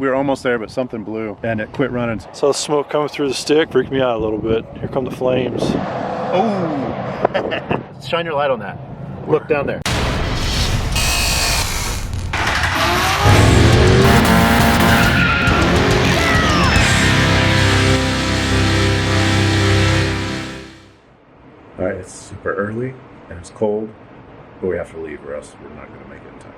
We were almost there, but something blew and it quit running. Saw the smoke coming through the stick, freaked me out a little bit. Here come the flames. Oh! Shine your light on that. Look down there. All right, it's super early and it's cold, but we have to leave or else we're not going to make it in time.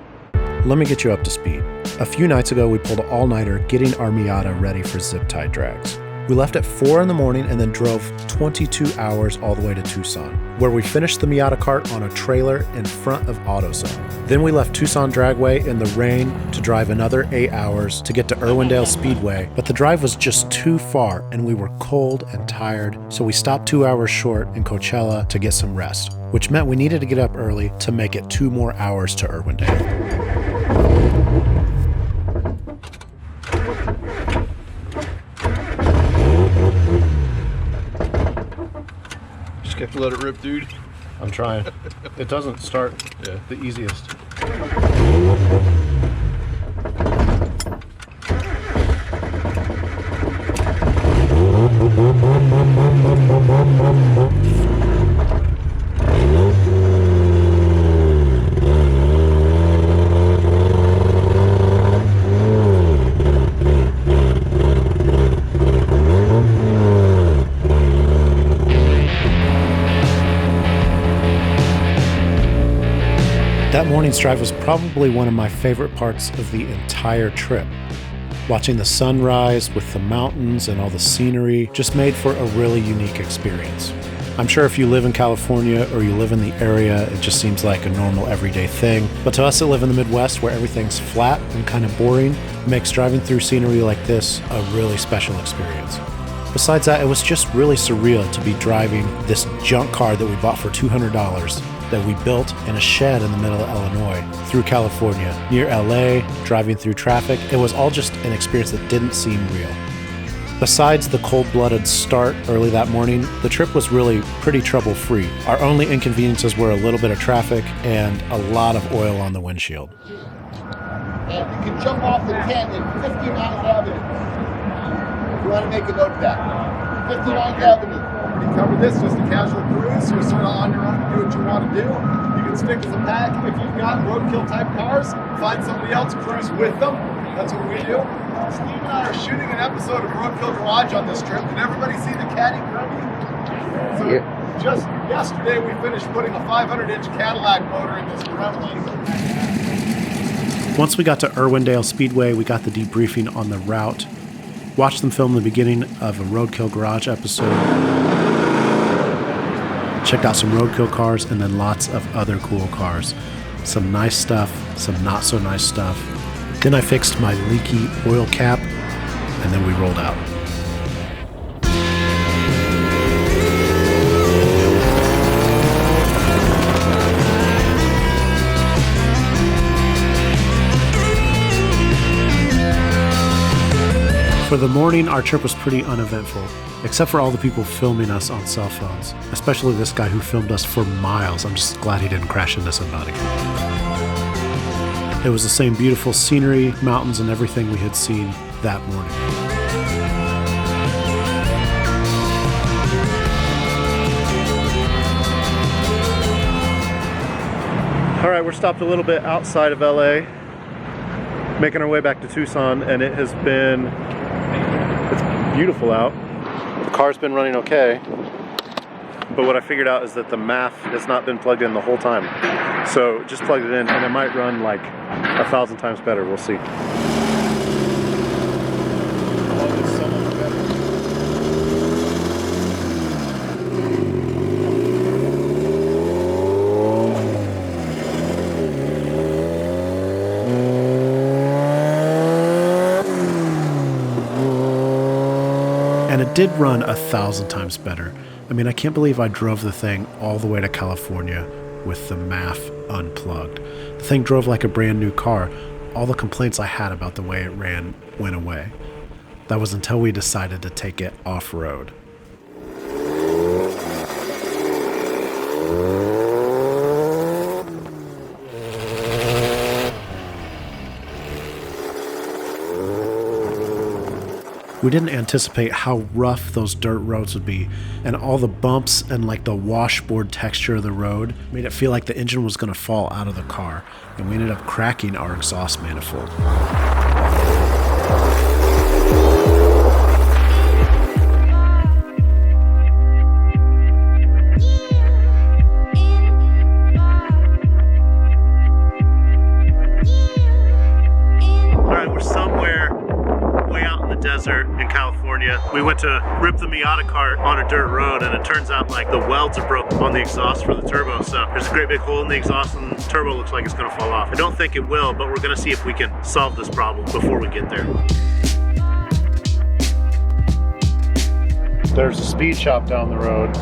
Let me get you up to speed. A few nights ago, we pulled an all-nighter getting our Miata ready for zip tie drags. We left at 4 in the morning and then drove 22 hours all the way to Tucson, where we finished the Miata Kart on a trailer in front of AutoZone. Then we left Tucson Dragway in the rain to drive another 8 hours to get to Irwindale Speedway, but the drive was just too far and we were cold and tired, so we stopped 2 hours short in Coachella to get some rest, which meant we needed to get up early to make it 2 more hours to Irwindale. Just have to let it rip, dude. I'm trying. It doesn't start the easiest. That morning's drive was probably one of my favorite parts of the entire trip. Watching the sunrise with the mountains and all the scenery just made for a really unique experience. I'm sure if you live in California or you live in the area, it just seems like a normal everyday thing. But to us that live in the Midwest where everything's flat and kind of boring, it makes driving through scenery like this a really special experience. Besides that, it was just really surreal to be driving this junk car that we bought for $200 that we built in a shed in the middle of Illinois through California, near LA, driving through traffic. It was all just an experience that didn't seem real. Besides the cold-blooded start early that morning, the trip was really pretty trouble-free. Our only inconveniences were a little bit of traffic and a lot of oil on the windshield. And you can jump off the 10 at 59th Avenue. If you want to make a note of that. 59th Avenue. You cover this, just a casual cruise. You're sort of on your own to do what you want to do. You can stick as a pack. If you've got roadkill type cars, find somebody else, cruise with them. That's what we do. Steve and I are shooting an episode of Roadkill Garage on this trip. Did everybody see the Caddy Kirby? So just yesterday we finished putting a 500-inch Cadillac motor in this Gremlin. Once we got to Irwindale Speedway, we got the debriefing on the route. Watched them film the beginning of a Roadkill Garage episode. Checked out some roadkill cars and then lots of other cool cars. Some nice stuff, some not so nice stuff. Then I fixed my leaky oil cap and then we rolled out. For the morning, our trip was pretty uneventful, except for all the people filming us on cell phones, especially this guy who filmed us for miles. I'm just glad he didn't crash into somebody. It was the same beautiful scenery, mountains, and everything we had seen that morning. All right, we're stopped a little bit outside of LA, making our way back to Tucson, and it's beautiful out. The car's been running okay, but what I figured out is that the MAF has not been plugged in the whole time. So just plugged it in and it might run like 1,000 times better, we'll see. And it did run 1,000 times better. I mean, I can't believe I drove the thing all the way to California with the MAF unplugged. The thing drove like a brand new car. All the complaints I had about the way it ran went away. That was until we decided to take it off-road. We didn't anticipate how rough those dirt roads would be, and all the bumps and like the washboard texture of the road made it feel like the engine was going to fall out of the car, and we ended up cracking our exhaust manifold. In California, we went to rip the Miata Kart on a dirt road, and it turns out like the welds are broken on the exhaust for the turbo, so there's a great big hole in the exhaust and the turbo looks like it's going to fall off. I don't think it will, but we're going to see if we can solve this problem before we get there. There's a speed shop down the road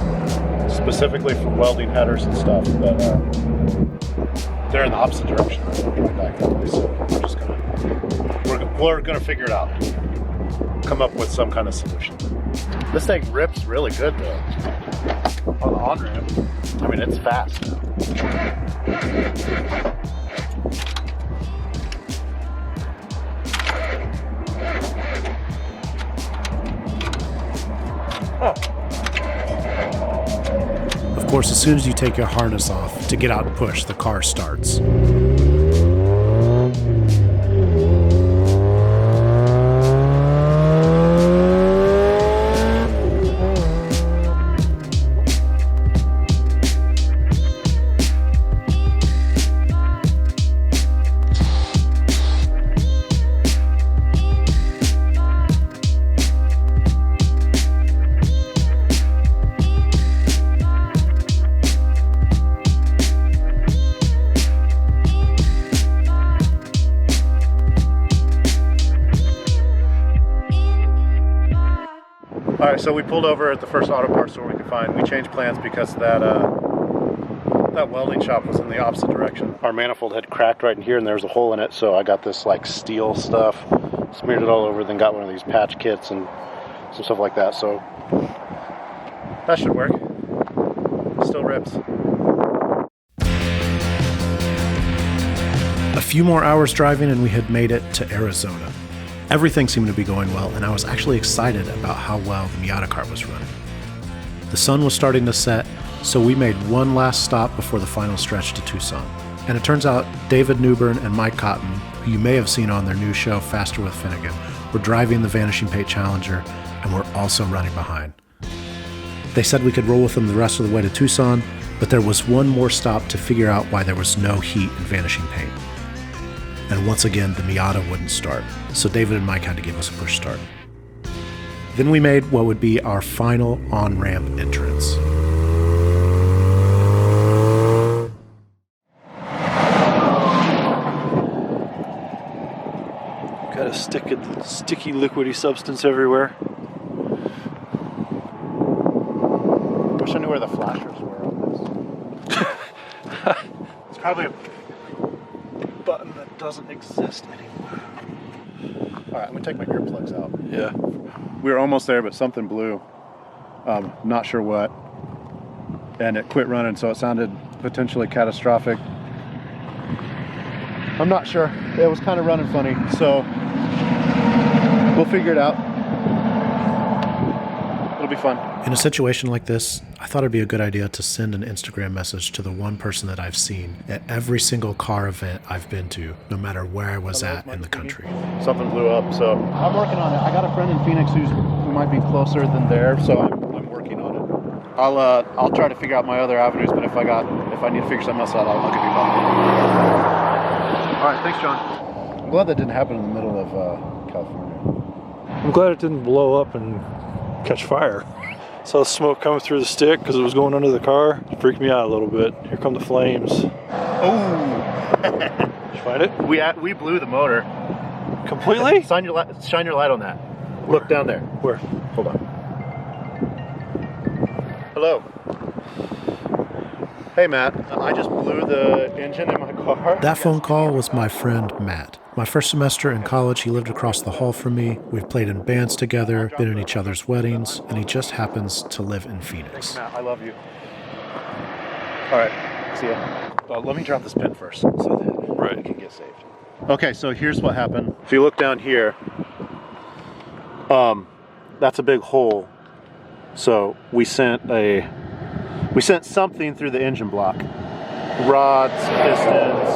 specifically for welding headers and stuff, but they're in the opposite direction. Right back that way, so we're gonna figure it out. Come up with some kind of solution. This thing rips really good though. On the on-ramp. I mean, it's fast now. Of course, as soon as you take your harness off to get out and push, the car starts. Alright, so we pulled over at the first auto parts store we could find. We changed plans because that welding shop was in the opposite direction. Our manifold had cracked right in here and there was a hole in it, so I got this like steel stuff, smeared it all over, then got one of these patch kits and some stuff like that, so that should work. Still rips. A few more hours driving and we had made it to Arizona. Everything seemed to be going well, and I was actually excited about how well the Miata Kart was running. The sun was starting to set, so we made one last stop before the final stretch to Tucson. And it turns out David Newbern and Mike Cotten, who you may have seen on their new show Faster with Finnegan, were driving the Vanishing Paint Challenger and were also running behind. They said we could roll with them the rest of the way to Tucson, but there was one more stop to figure out why there was no heat in Vanishing Paint. And once again, the Miata wouldn't start, so David and Mike had to give us a push start. Then we made what would be our final on-ramp entrance. Got a sticky liquidy substance everywhere. Wish I knew where the flashers were on this. It's probably a button that doesn't exist anymore. Alright, I'm gonna take my earplugs out. Yeah. We were almost there, but something blew. Not sure what. And it quit running, so it sounded potentially catastrophic. I'm not sure. It was kind of running funny, so we'll figure it out. It'll be fun. In a situation like this, I thought it'd be a good idea to send an Instagram message to the one person that I've seen at every single car event I've been to, no matter where I was at in the country. Something blew up, so I'm working on it. I got a friend in Phoenix who might be closer than there, so I'm working on it. I'll try to figure out my other avenues, but if I need to figure something else out, I'll give you a call. All right, thanks, John. I'm glad that didn't happen in the middle of California. I'm glad it didn't blow up and catch fire. Saw the smoke coming through the stick because it was going under the car. It freaked me out a little bit. Here come the flames. Oh! Did you find it? We blew the motor. Completely? Shine your light on that. Where? Look down there. Where? Hold on. Hello. Hey, Matt. I just blew the engine in my car. That phone call was my friend Matt. My first semester in college, he lived across the hall from me. We've played in bands together, been in each other's weddings, and he just happens to live in Phoenix. Thanks, Matt. I love you. All right. See ya. Let me drop this pin first so that we can get saved. Okay, so here's what happened. If you look down here, That's a big hole. So we sent something through the engine block. Rods, pistons,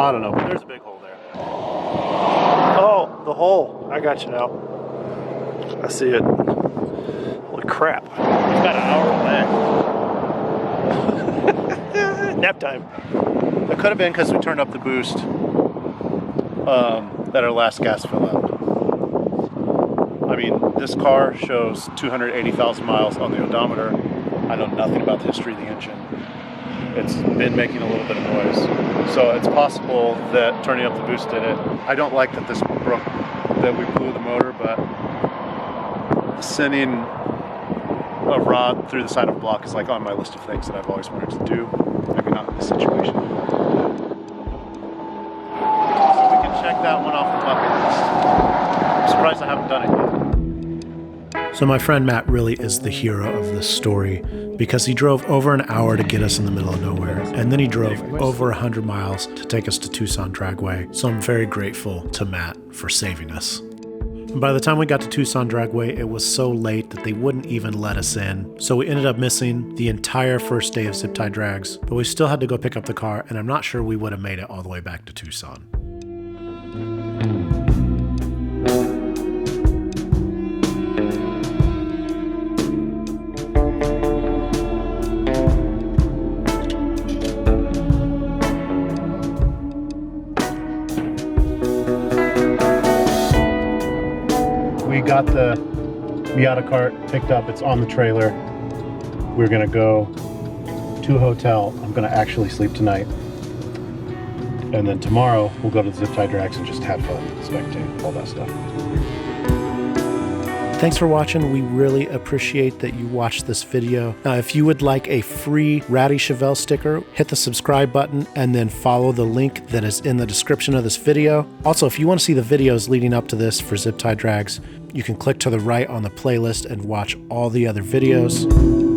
I don't know, but there's a big hole there. Oh, the hole. I got you now. I see it. Holy crap. It's got an hour left. Nap time. It could have been because we turned up the boost at our last gas fill up. I mean, this car shows 280,000 miles on the odometer. I know nothing about the history of the engine. It's been making a little bit of noise. So it's possible that turning up the boost did it. I don't like that this broke, that we blew the motor, but sending a rod through the side of a block is like on my list of things that I've always wanted to do. Maybe not in this situation. So we can check that one off the bucket list. I'm surprised I haven't done it yet. So my friend Matt really is the hero of this story because he drove over an hour to get us in the middle of nowhere, and then he drove over 100 miles to take us to Tucson Dragway. So I'm very grateful to Matt for saving us. And by the time we got to Tucson Dragway, it was so late that they wouldn't even let us in. So we ended up missing the entire first day of Zip Tie Drags, but we still had to go pick up the car, and I'm not sure we would have made it all the way back to Tucson. We got the Miata Kart picked up. It's on the trailer. We're gonna go to a hotel. I'm gonna actually sleep tonight. And then tomorrow we'll go to the Zip Tie Drags and just have fun, spectate, all that stuff. Thanks for watching. We really appreciate that you watched this video. Now, if you would like a free Ratty Chevelle sticker, hit the subscribe button and then follow the link that is in the description of this video. Also, if you want to see the videos leading up to this for Zip Tie Drags, you can click to the right on the playlist and watch all the other videos.